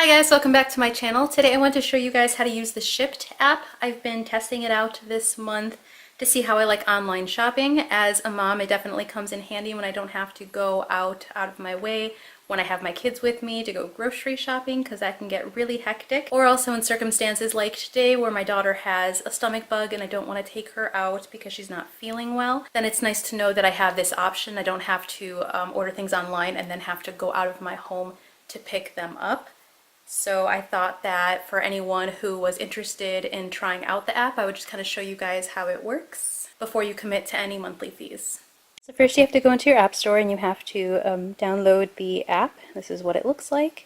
Hi guys, welcome back to my channel. Today I want to show you guys how to use the Shipt app. I've been testing it out this month to see how I like online shopping. As a mom, it definitely comes in handy when I don't have to go out of my way when I have my kids with me to go grocery shopping, because that can get really hectic. Or also in circumstances like today where my daughter has a stomach bug and I don't want to take her out because she's not feeling well. Then it's nice to know that I have this option. I don't have to order things online and then have to go out of my home to pick them up. So I thought that for anyone who was interested in trying out the app, I would just kind of show you guys how it works before you commit to any monthly fees. So first you have to go into your app store and you have to download the app. This is what it looks like.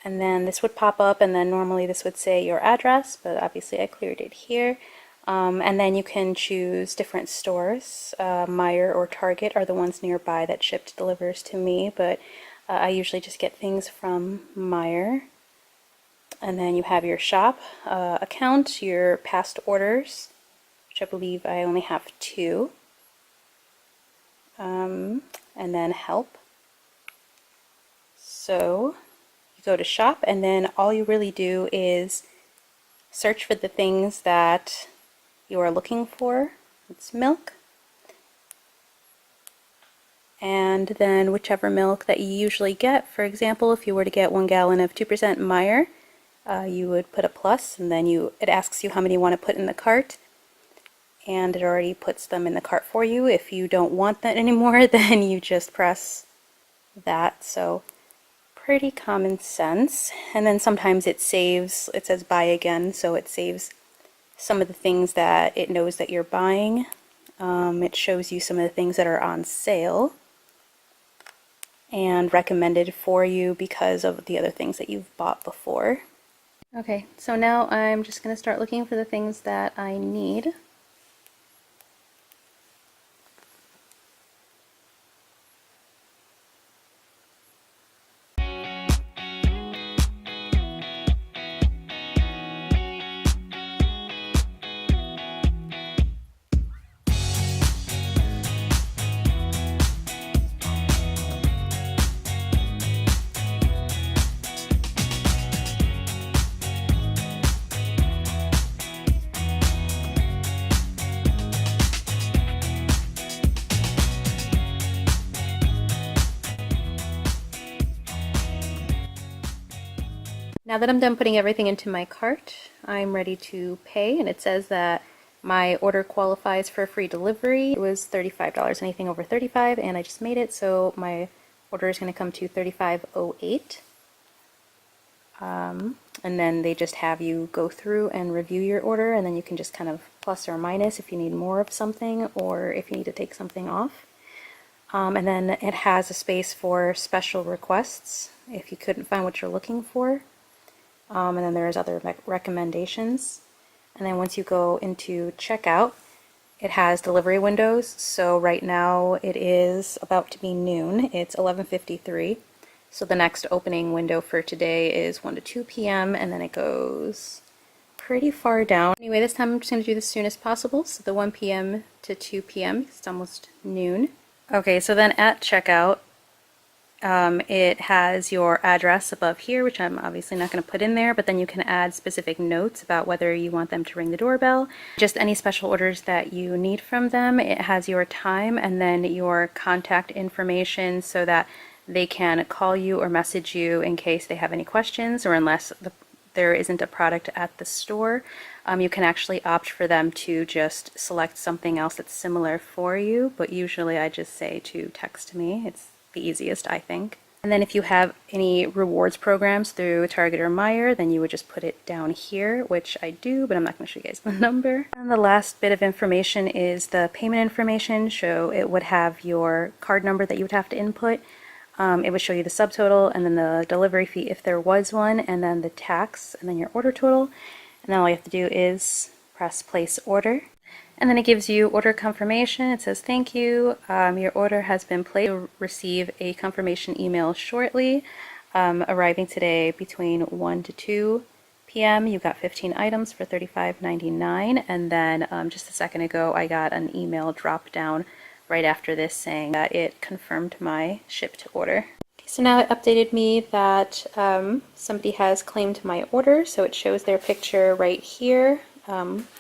And then this would pop up, and then normally this would say your address, but obviously I cleared it here. And then you can choose different stores. Meijer or Target are the ones nearby that Shipt delivers to me, but I usually just get things from Meijer. And then you have your shop account, your past orders, which I believe I only have 2. And then help. So you go to shop, and then all you really do is search for the things that you are looking for. It's milk. And then whichever milk that you usually get. For example, if you were to get 1 gallon of 2% Meijer, you would put a plus, and then it asks you how many you want to put in the cart, and it already puts them in the cart for you. If you don't want that anymore, then you just press that. So pretty common sense. And then sometimes it saves, it says buy again, so it saves some of the things that it knows that you're buying. It shows you some of the things that are on sale and recommended for you because of the other things that you've bought before. Okay, so now I'm just going to start looking for the things that I need. Now that I'm done putting everything into my cart, I'm ready to pay, and it says that my order qualifies for free delivery. It was $35, anything over $35, and I just made it, so my order is going to come to $35.08. And then they just have you go through and review your order, and then you can just kind of plus or minus if you need more of something or if you need to take something off. And then it has a space for special requests if you couldn't find what you're looking for. And then there's other recommendations. And then once you go into checkout, it has delivery windows. So right now it is about to be noon. It's 11:53. So the next opening window for today is 1 to 2 p.m. and then it goes pretty far down. Anyway, this time I'm just going to do this as soon as possible. So the 1 p.m. to 2 p.m. because it's almost noon. Okay, so then at checkout, it has your address above here, which I'm obviously not going to put in there, but then you can add specific notes about whether you want them to ring the doorbell, just any special orders that you need from them. It has your time and then your contact information so that they can call you or message you in case they have any questions, or unless there isn't a product at the store. You can actually opt for them to just select something else that's similar for you, but usually I just say to text me. It's the easiest, I think. And then if you have any rewards programs through Target or Meijer, then you would just put it down here, which I do, but I'm not going to show you guys the number. And the last bit of information is the payment information. So it would have your card number that you would have to input. It would show you the subtotal and then the delivery fee if there was one, and then the tax, and then your order total. And then all you have to do is press place order. And then it gives you order confirmation. It says, thank you. Your order has been placed. You'll receive a confirmation email shortly. Arriving today between 1 to 2 p.m. You got 15 items for $35.99. And then just a second ago, I got an email drop down right after this saying that it confirmed my shipped order. So now it updated me that somebody has claimed my order, so it shows their picture right here,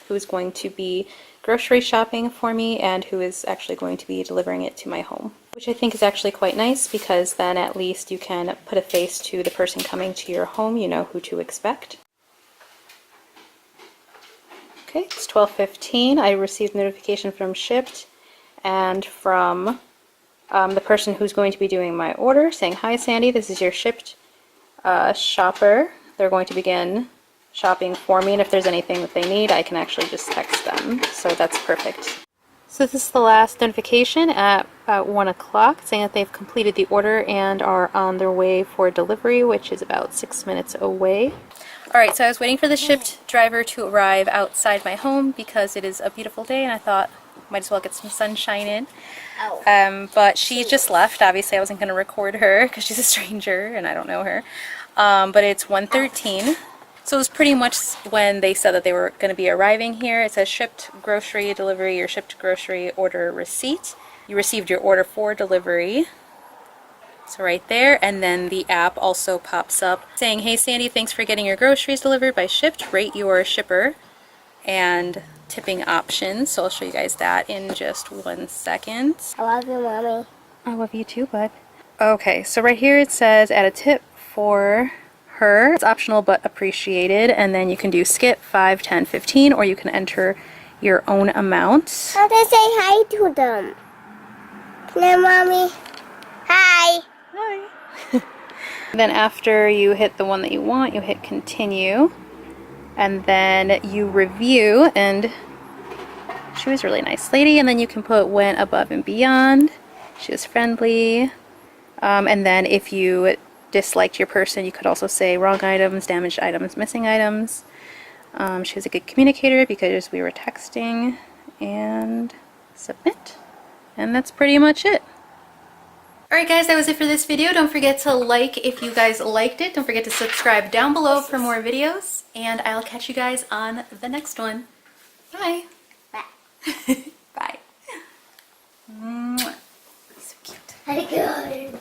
who's going to be grocery shopping for me and who is actually going to be delivering it to my home. Which I think is actually quite nice, because then at least you can put a face to the person coming to your home, you know who to expect. Okay, it's 12:15. I received notification from Shipt and from the person who's going to be doing my order saying, "Hi Sandy, this is your Shipt shopper. They're going to begin shopping for me, and if there's anything that they need, I can actually just text them." So that's perfect. So this is the last notification at about 1 o'clock saying that they've completed the order and are on their way for delivery, which is about 6 minutes away. Alright, so I was waiting for the Shipt driver to arrive outside my home because it is a beautiful day and I thought might as well get some sunshine in. But she just left. Obviously I wasn't going to record her because she's a stranger and I don't know her. But it's 1:13. So it was pretty much when they said that they were going to be arriving here. It says Shipt grocery delivery or Shipt grocery order receipt. You received your order for delivery. So right there, and then the app also pops up saying, "Hey Sandy, thanks for getting your groceries delivered by Shipt. Rate your shipper," and tipping options. So I'll show you guys that in just 1 second. I love you, Mommy. I love you too, bud. Okay, so right here it says add a tip for her. It's optional but appreciated, and then you can do skip 5, 10, 15, or you can enter your own amount. How to say hi to them? No, Mommy. Hi. Hi. Then after you hit the one that you want, you hit continue, and then you review, and she was a really nice lady, and then you can put went above and beyond. She was friendly, and then if you disliked your person, you could also say wrong items, damaged items, missing items. She was a good communicator because we were texting, and submit, and that's pretty much it. Alright guys, that was it for this video. Don't forget to like if you guys liked it. Don't forget to subscribe down below for more videos, and I'll catch you guys on the next one. Bye. Bye. Bye. So cute. Very good.